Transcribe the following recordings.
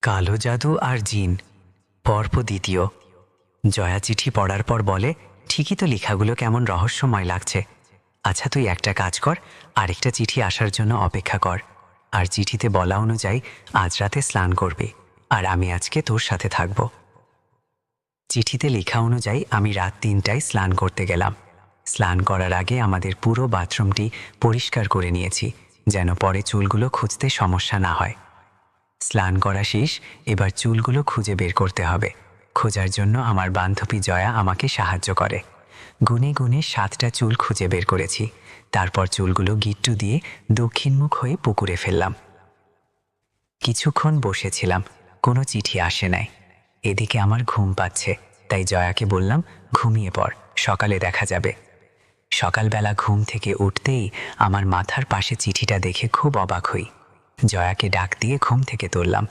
কালো জাদু আর জিন পর্ব দ্বিতীয়। জয়া চিঠি পড়ার পর বলে, ঠিকই তো, লেখাগুলো কেমন রহস্যময় লাগছে। আচ্ছা, তুই একটা কাজ কর, আরেকটা চিঠি আসার জন্য অপেক্ষা কর। আর চিঠিতে বলা অনুযায়ী আজ রাতে স্নান করবি, আর আমি আজকে তোর সাথে থাকব। চিঠিতে লেখা অনুযায়ী আমি রাত 3টায় স্নান করতে গেলাম। স্নান করার আগে আমাদের পুরো বাথরুমটি পরিষ্কার করে নিয়েছি, যেন পরে চুলগুলো খুঁজতে সমস্যা না হয়। স্নান করা শেষ, এবার চুলগুলো খুঁজে বের করতে হবে। খোঁজার জন্য আমার বান্ধবী জয়া আমাকে সাহায্য করে। গুনে গুনে 7টা চুল খুঁজে বের করেছি। তারপর চুলগুলো গিট্টু দিয়ে দক্ষিণমুখ হয়ে পুকুরে ফেললাম। কিছুক্ষণ বসেছিলাম, কোনো চিঠি আসে নাই। এদিকে আমার ঘুম পাচ্ছে, তাই জয়াকে বললাম, ঘুমিয়ে পড়, সকালে দেখা যাবে। সকালবেলা ঘুম থেকে উঠতেই আমার মাথার পাশে চিঠিটা দেখে খুব অবাক হই। জয়াকে ডাক দিয়ে ঘুম থেকে তুললাম।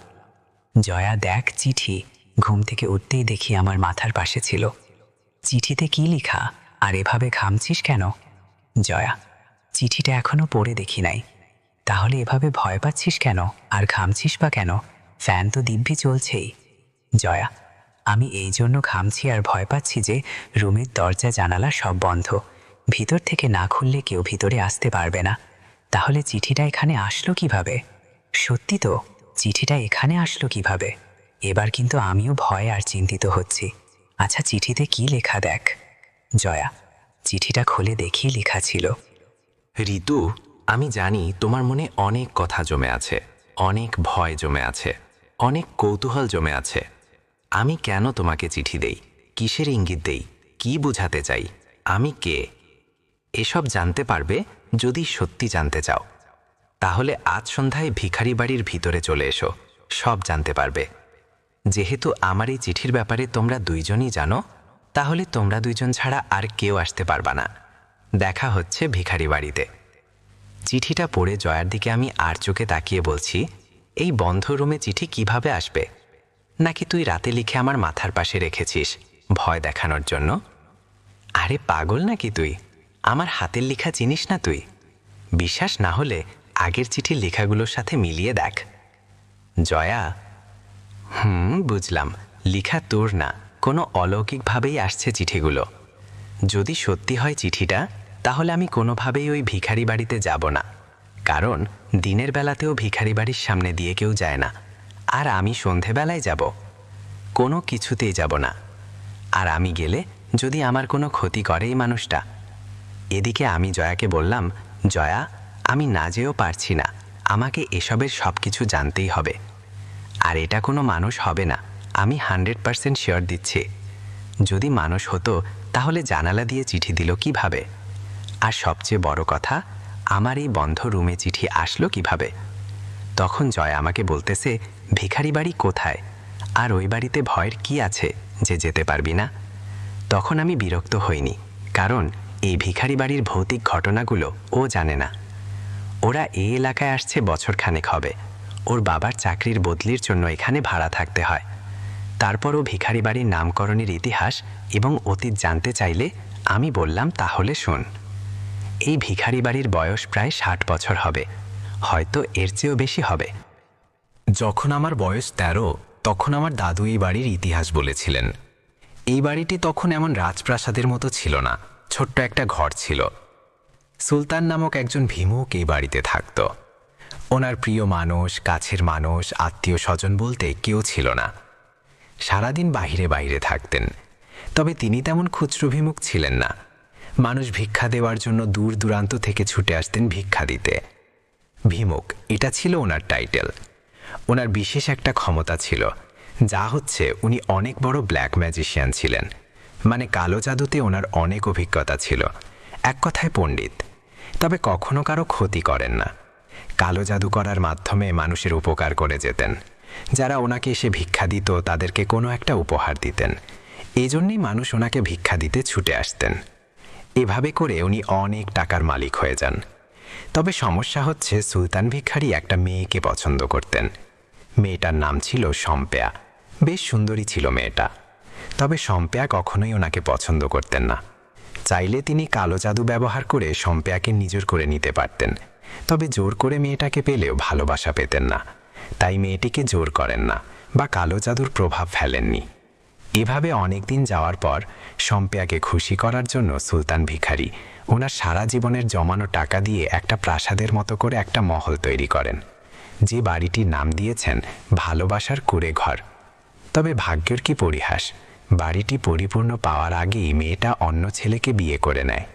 জয়া, দেখ চিঠি। ঘুম থেকে উঠতেই দেখি আমার মাথার পাশে ছিল। চিঠিতে কি লেখা, আর এভাবে ঘামছিস কেন? জয়া, চিঠিটা এখনো পড়ে দেখি নাই। তাহলে এভাবে ভয় পাচ্ছিস কেন, আর ঘামছিস বা কেন? ফ্যান তো দিব্যি চলছেই। জয়া, আমি এই জন্য ঘামছি আর ভয় পাচ্ছি যে রুমের দরজা জানালা সব বন্ধ। ভিতর থেকে না খুললে কেউ ভিতরে আসতে পারবে না। তাহলে চিঠিটা এখানে আসলো কিভাবে? সত্যি তো, চিঠিটা এখানে আসলো কিভাবে? এবার কিন্তু আমিও ভয় আর চিন্তিত হচ্ছি। আচ্ছা, চিঠিতে কি লেখা দেখ। জয়া, চিঠিটা খুলে দেখি লেখা ছিল, ঋতু, আমি জানি তোমার মনে অনেক কথা জমে আছে, অনেক ভয় জমে আছে, অনেক কৌতূহল জমে আছে। আমি কেন তোমাকে চিঠি দেই, কিসের ইঙ্গিত দেই, কি বুঝাতে চাই, আমি কে, এসব জানতে পারবে যদি সত্যি জানতে চাও। তাহলে আজ সন্ধ্যায় ভিখারি বাড়ির ভিতরে চলে এসো, সব জানতে পারবে। যেহেতু আমার এই চিঠির ব্যাপারে তোমরা দুইজনই জানো, তাহলে তোমরা দুইজন ছাড়া আর কেউ আসতে পারবা না। দেখা হচ্ছে ভিখারি বাড়িতে। চিঠিটা পড়ে জয়ার দিকে আমি আর চোখে তাকিয়ে বলছি, এই বন্ধ রুমে চিঠি কিভাবে আসবে? নাকি তুই রাতে লিখে আমার মাথার পাশে রেখেছিস ভয় দেখানোর জন্য? আরে পাগল নাকি তুই? আমার হাতের লেখা চিনিস না তুই? বিশ্বাস না হলে আগের চিঠির লেখাগুলোর সাথে মিলিয়ে দেখ। জয়া, বুঝলাম, লেখা তোর না, কোনো অলৌকিকভাবেই আসছে চিঠিগুলো। যদি সত্যি হয় চিঠিটা, তাহলে আমি কোনোভাবেই ওই ভিখারি বাড়িতে যাব না, কারণ দিনের বেলাতেও ভিখারি বাড়ির সামনে দিয়ে কেউ যায় না। আর আমি সন্ধেবেলায় যাব? কোনো কিছুতেই যাব না। আর আমি গেলে যদি আমার কোনো ক্ষতি করে এই মানুষটা। এদিকে আমি জয়াকে বললাম, জয়া, আমি না যেও পারছি না, আমাকে এসবের সব কিছু জানতেই হবে। আর এটা কোনো মানুষ হবে না, আমি 100% শিওর দিচ্ছি। যদি মানুষ হতো তাহলে জানালা দিয়ে চিঠি দিল কিভাবে? আর সবচেয়ে বড় কথা, আমার এই বন্ধ রুমে চিঠি আসলো কিভাবে? তখন জয় আমাকে বলতেছে, ভিখারি বাড়ি কোথায়, আর ওই বাড়িতে ভয়ের কি আছে যে যেতে পারবি না? তখন আমি বিরক্ত হইনি, কারণ এই ভিখারি বাড়ির ভৌতিক ঘটনাগুলো ও জানে না। ওরা এই এলাকায় আসছে বছরখানেক হবে। ওর বাবার চাকরির বদলির জন্য এখানে ভাড়া থাকতে হয়। তারপরও ভিখারি বাড়ির নামকরণের ইতিহাস এবং অতীত জানতে চাইলে আমি বললাম, তাহলে শোন। এই ভিখারি বাড়ির বয়স প্রায় 60 বছর হবে, হয়তো এর চেয়েও বেশি হবে। যখন আমার বয়স 13, তখন আমার দাদু এই বাড়ির ইতিহাস বলেছিলেন। এই বাড়িটি তখন এমন রাজপ্রাসাদের মতো ছিল না, ছোট্ট একটা ঘর ছিল। সুলতান নামক একজন ভিমুক এই বাড়িতে থাকত। ওনার প্রিয় মানুষ, কাছের মানুষ, আত্মীয় স্বজন বলতে কেউ ছিল না। সারাদিন বাইরে বাইরে থাকতেন। তবে তিনি তেমন ক্ষুদ্রভিমুখ ছিলেন না। মানুষ ভিক্ষা দেওয়ার জন্য দূর দূরান্ত থেকে ছুটে আসতেন ভিক্ষা দিতে। ভিমুক, এটা ছিল ওনার টাইটেল। ওনার বিশেষ একটা ক্ষমতা ছিল, যা হচ্ছে উনি অনেক বড় ব্ল্যাক ম্যাজিশিয়ান ছিলেন। মানে কালো জাদুতে ওনার অনেক অভিজ্ঞতা ছিল, এক কথায় পণ্ডিত। তবে কখনো কারো ক্ষতি করেন না। কালো জাদু করার মাধ্যমে মানুষের উপকার করে যেতেন। যারা ওনাকে এসে ভিক্ষা দিত তাদেরকে কোনো একটা উপহার দিতেন। এই জন্যই মানুষ ওনাকে ভিক্ষা দিতে ছুটে আসতেন। এভাবে করে উনি অনেক টাকার মালিক হয়ে যান। তবে সমস্যা হচ্ছে, সুলতান ভিখারি একটা মেয়েকে পছন্দ করতেন। মেয়েটার নাম ছিল সম্পেয়া। বেশ সুন্দরী ছিল মেয়েটা। তবে সম্পেয়া কখনোই ওনাকে পছন্দ করতেন না। চাইলে তিনি কালো জাদু ব্যবহার করে সম্পেয়াকে নিজের করে নিতে পারতেন। তবে জোর করে মেয়েটাকে পেলেও ভালোবাসা পেতেন না। তাই মেয়েটিকে জোর করেন না, বা কালো জাদুর প্রভাব ফেলেননি। এভাবে অনেক দিন যাওয়ার পর সম্প্যাকে খুশি করার জন্য সুলতান ভিখারি ওনার সারা জীবনের জমানো টাকা দিয়ে একটা প্রাসাদের মতো করে একটা মহল তৈরি করেন, যে বাড়িটির নাম দিয়েছেন ভালোবাসার কুঁড়ে ঘর। তবে ভাগ্যের কি পরিহাস, বাড়িটি পরিপূর্ণ পাওয়ার আগেই মেয়েটা অন্য ছেলেকে বিয়ে করে নেয়।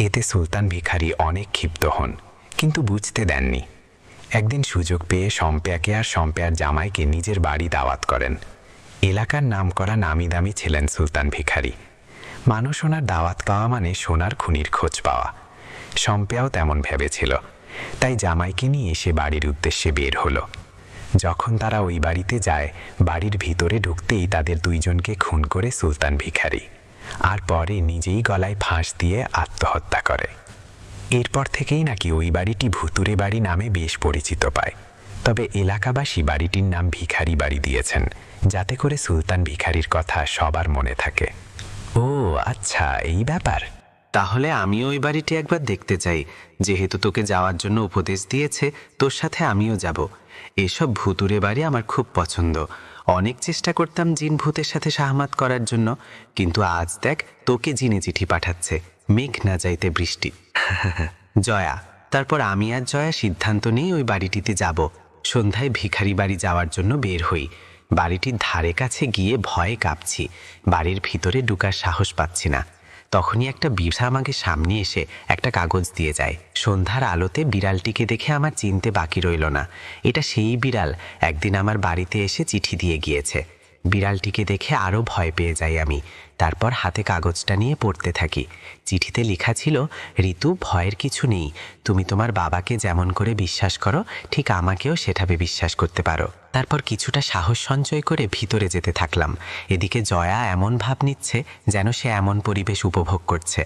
এতে সুলতান ভিখারি অনেক ক্ষিপ্ত হন, কিন্তু বুঝতে দেননি। একদিন সুযোগ পেয়ে সম্প্যাকে আর সম্প্যার জামাইকে নিজের বাড়ি দাওয়াত করেন। এলাকার নামকরা নামি দামি ছিলেন সুলতান ভিখারি। মানুষ ওনার দাওয়াত পাওয়া মানে সোনার খুনির খোঁজ পাওয়া। সম্প্যাও তেমন ভেবেছিল, তাই জামাইকে নিয়ে সে বাড়ির উদ্দেশ্যে বের হলো। যখন তারা ওই বাড়িতে যায়, বাড়ির ভিতরে ঢুকতেই তাদের দুইজনকে খুন করে সুলতান ভিখারি, আর পরে নিজেই গলায় ফাঁস দিয়ে আত্মহত্যা করে। এরপর থেকেই নাকি ওই বাড়িটি ভুতুরে বাড়ি নামে বেশ পরিচিত পায়। তবে এলাকাবাসী বাড়িটির নাম ভিখারি বাড়ি দিয়েছেন, যাতে করে সুলতান ভিখারির কথা সবার মনে থাকে। ও আচ্ছা, এই ব্যাপার। তাহলে আমিও ওই বাড়িটি একবার দেখতে চাই। যেহেতু তোকে যাওয়ার জন্য উপদেশ দিয়েছে, তোর সাথে আমিও যাব। এসব ভুতুরে বাড়ি আমার খুব পছন্দ। অনেক চেষ্টা করতাম জিন ভূতের সাথে সাহমাত করার জন্য, কিন্তু আজ দেখ তোকে জিনে চিঠি পাঠাচ্ছে, মেঘ না যাইতে বৃষ্টি। জয়া, তারপর আমি আর জয়া সিদ্ধান্ত নিয়ে ওই বাড়িটিতে যাব। সন্ধ্যায় ভিখারি বাড়ি যাওয়ার জন্য বের হই। বাড়িটির ধারে কাছে গিয়ে ভয়ে কাঁপছি, বাড়ির ভিতরে ঢুকার সাহস পাচ্ছি না। তখনই একটা বিড়া আমাকে সামনে এসে একটা কাগজ দিয়ে যায়। সন্ধ্যার আলোতে বিড়ালটিকে দেখে আমার চিনতে বাকি রইল না। এটা সেই বিড়াল একদিন আমার বাড়িতে এসে চিঠি দিয়ে গিয়েছে। বিড়ালটিকে দেখে আরও ভয় পেয়ে যাই আমি। তারপর হাতে কাগজটা নিয়ে পড়তে থাকি। চিঠিতে লেখা ছিল, ঋতু, ভয়ের কিছু নেই। তুমি তোমার বাবাকে যেমন করে বিশ্বাস করো, ঠিক আমাকেও সেভাবে বিশ্বাস করতে পারো। তারপর কিছুটা সাহস সঞ্চয় করে ভিতরে যেতে থাকলাম। এদিকে জয়া এমন ভাব নিচ্ছে যেন সে এমন পরিবেশ উপভোগ করছে।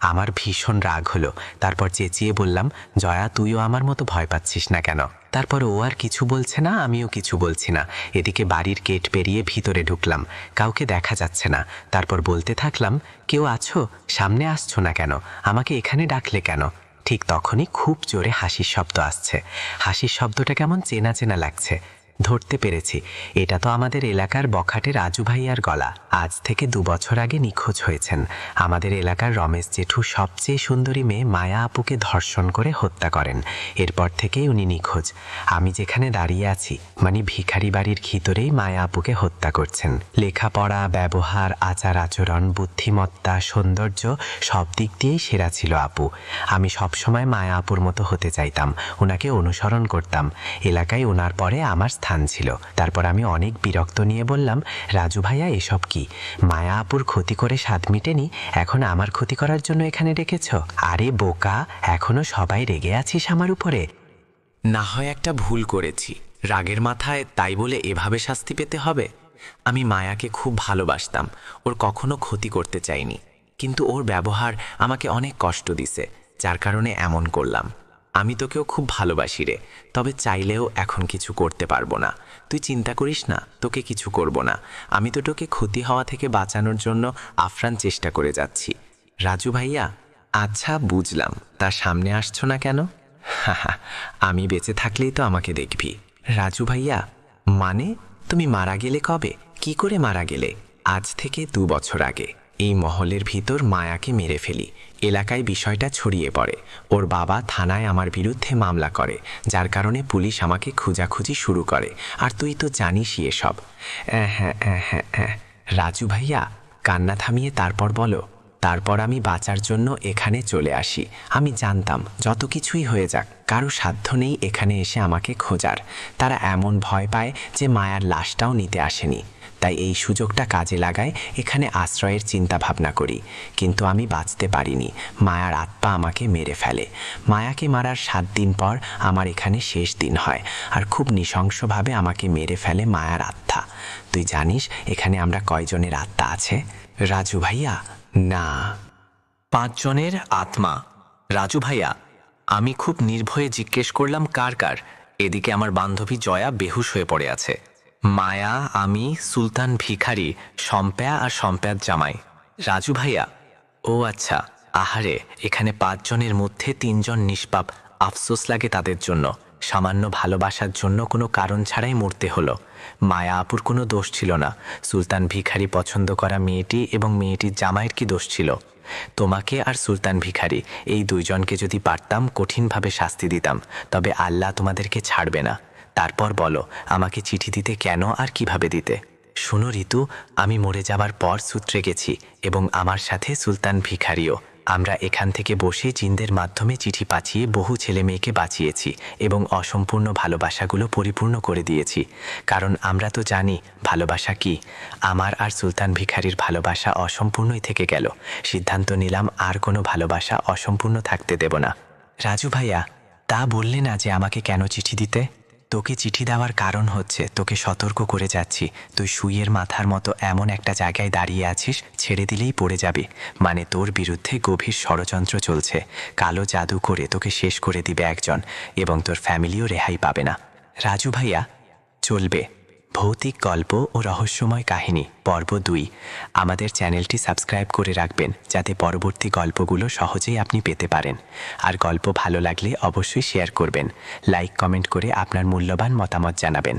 আমার ভীষণ রাগ হলো। তারপর চেঁচিয়ে বললাম, জয়া, তুইও আমার মতো ভয় পাচ্ছিস না কেন? তারপর ও আর কিছু বলছে না, আমিও কিছু বলছি না। এদিকে বাড়ির গেট পেরিয়ে ভিতরে ঢুকলাম, কাউকে দেখা যাচ্ছে না। তারপর বলতে থাকলাম, কেউ আছো? সামনে আসছো না কেন? আমাকে এখানে ডাকলে কেন? ঠিক তখনই খুব জোরে হাসির শব্দ আসছে। হাসির শব্দটা কেমন চেনা চেনা লাগছে। ধরতে পেরেছি, এটা তো আমাদের এলাকার বখাটে রাজু ভাইয়ার গলা। আজ থেকে 2 বছর আগে নিখোঁজ হয়েছেন। আমাদের এলাকার রমেশ জেঠু সবচেয়ে সুন্দরী মেয়ে মায়া আপুকে ধর্ষণ করে হত্যা করেন। এরপর থেকেই উনি নিখোঁজ। আমি যেখানে দাঁড়িয়ে আছি, মানে ভিখারি বাড়ির ভিতরেই মায়া আপুকে হত্যা করছেন। লেখাপড়া, ব্যবহার, আচার আচরণ, বুদ্ধিমত্তা, সৌন্দর্য সব দিক দিয়েই সেরা ছিল আপু। আমি সবসময় মায়া আপুর মতো হতে চাইতাম, ওনাকে অনুসরণ করতাম। এলাকায় ওনার পরে আমার স্থান ছিল। তারপর আমি অনেক বিরক্ত নিয়ে বললাম, রাজু ভাইয়া, এসব কি? মায়া আপুর ক্ষতি করে স্বাদ মিটেনি, এখন আমার ক্ষতি করার জন্য এখানে ডেকেছ? আরে বোকা, এখনো সবাই রেগে আছিস আমার উপরে? না হয় একটা ভুল করেছি, রাগের মাথায় তাই বলে এভাবে শাস্তি পেতে হবে? আমি মায়াকে খুব ভালোবাসতাম, ওর কখনো ক্ষতি করতে চাইনি, কিন্তু ওর ব্যবহার আমাকে অনেক কষ্ট দিছে, যার কারণে এমন করলাম। আমি তোকেও খুব ভালোবাসি রে, তবে চাইলেও এখন কিছু করতে পারবো না। তুই চিন্তা করিস না, তোকে কিছু করব না। আমি তো তোকে ক্ষতি হওয়া থেকে বাঁচানোর জন্য আপ্রাণ চেষ্টা করে যাচ্ছি। রাজু ভাইয়া, আচ্ছা বুঝলাম, তার সামনে আসছো না কেন? হাহা, আমি বেঁচে থাকলেই তো আমাকে দেখবি। রাজু ভাইয়া, মানে তুমি মারা গেলে কবে? কি করে মারা গেলে? আজ থেকে 2 বছর আগে এই মহলের ভিতর মায়াকে মেরে ফেলি। এলাকায় বিষয়টা ছড়িয়ে পড়ে। ওর বাবা থানায় আমার বিরুদ্ধে মামলা করে, যার কারণে পুলিশ আমাকে খোঁজাখুঁজি শুরু করে। আর তুই তো জানিসই এসব। হ্যাঁ, রাজু ভাইয়া, কান্না থামিয়ে তারপর বলো। তারপর আমি বাঁচার জন্য এখানে চলে আসি। আমি জানতাম যত কিছুই হয়ে যাক, কারো সাধ্য নেই এখানে এসে আমাকে খোঁজার। তারা এমন ভয় পায় যে মায়ার লাশটাও নিতে আসেনি। তাই এই সুযোগটা কাজে লাগায় এখানে আশ্রয়ের চিন্তা ভাবনা করি। কিন্তু আমি বাঁচতে পারিনি, মায়ার আত্মা আমাকে মেরে ফেলে। মায়াকে মারার 7 দিন পর আমার এখানে শেষ দিন হয়, আর খুব নৃশংসভাবে আমাকে মেরে ফেলে মায়ার আত্মা। তুই জানিস এখানে আমরা কয়জনের আত্মা আছে? রাজু ভাইয়া, না, 5 জনের আত্মা। রাজু ভাইয়া, আমি খুব নির্ভয়ে জিজ্ঞেস করলাম, কার কার? এদিকে আমার বান্ধবী জয়া বেহুশ হয়ে পড়ে আছে। মায়া, আমি, সুলতান ভিখারি, সম্প্যা আর সম্প্যার জামাই। রাজু ভাইয়া, ও আচ্ছা, আহারে, এখানে 5 জনের মধ্যে 3 জন নিষ্পাপ। আফসোস লাগে তাদের জন্য। সামান্য ভালোবাসার জন্য কোনো কারণ ছাড়াই মরতে হলো। মায়া আপুর কোনো দোষ ছিল না। সুলতান ভিখারি পছন্দ করা মেয়েটি এবং মেয়েটির জামাইয়ের কি দোষ ছিল? তোমাকে আর সুলতান ভিখারি এই দুইজনকে যদি পারতাম কঠিনভাবে শাস্তি দিতাম, তবে আল্লাহ তোমাদেরকে ছাড়বে না। তারপর বলো আমাকে চিঠি দিতে কেন আর কিভাবে দিতে? শোনো ঋতু, আমি মরে যাবার পর সূত্রে গেছি এবং আমার সাথে সুলতান ভিখারিও। আমরা এখান থেকে বসে জিনদের মাধ্যমে চিঠি পাঠিয়ে বহু ছেলে মেয়েকে বাঁচিয়েছি এবং অসম্পূর্ণ ভালোবাসাগুলো পরিপূর্ণ করে দিয়েছি। কারণ আমরা তো জানি ভালোবাসা কি। আমার আর সুলতান ভিখারির ভালোবাসা অসম্পূর্ণই থেকে গেল। সিদ্ধান্ত নিলাম আর কোনো ভালোবাসা অসম্পূর্ণ থাকতে দেব না। রাজু ভাইয়া, তা বললে না যে আমাকে কেন চিঠি দিতে? তোকে চিঠি দেওয়ার কারণ হচ্ছে তোকে সতর্ক করে যাচ্ছি, তুই সুইয়ের মাথার মতো এমন একটা জায়গায় দাঁড়িয়ে আছিস, ছেড়ে দিলেই পড়ে যাবে। মানে তোর বিরুদ্ধে গভীর ষড়যন্ত্র চলছে। কালো জাদু করে তোকে শেষ করে দিবে একজন, এবং তোর ফ্যামিলিও রেহাই পাবে না। রাজু ভাইয়া, চলবে। ভৌতিক গল্প ও রহস্যময় কাহিনী পর্ব 2। আমাদের চ্যানেলটি সাবস্ক্রাইব করে রাখবেন যাতে পরবর্তী গল্পগুলো সহজেই আপনি পেতে পারেন। আর গল্প ভালো লাগলে অবশ্যই শেয়ার করবেন, লাইক কমেন্ট করে আপনার মূল্যবান মতামত জানাবেন।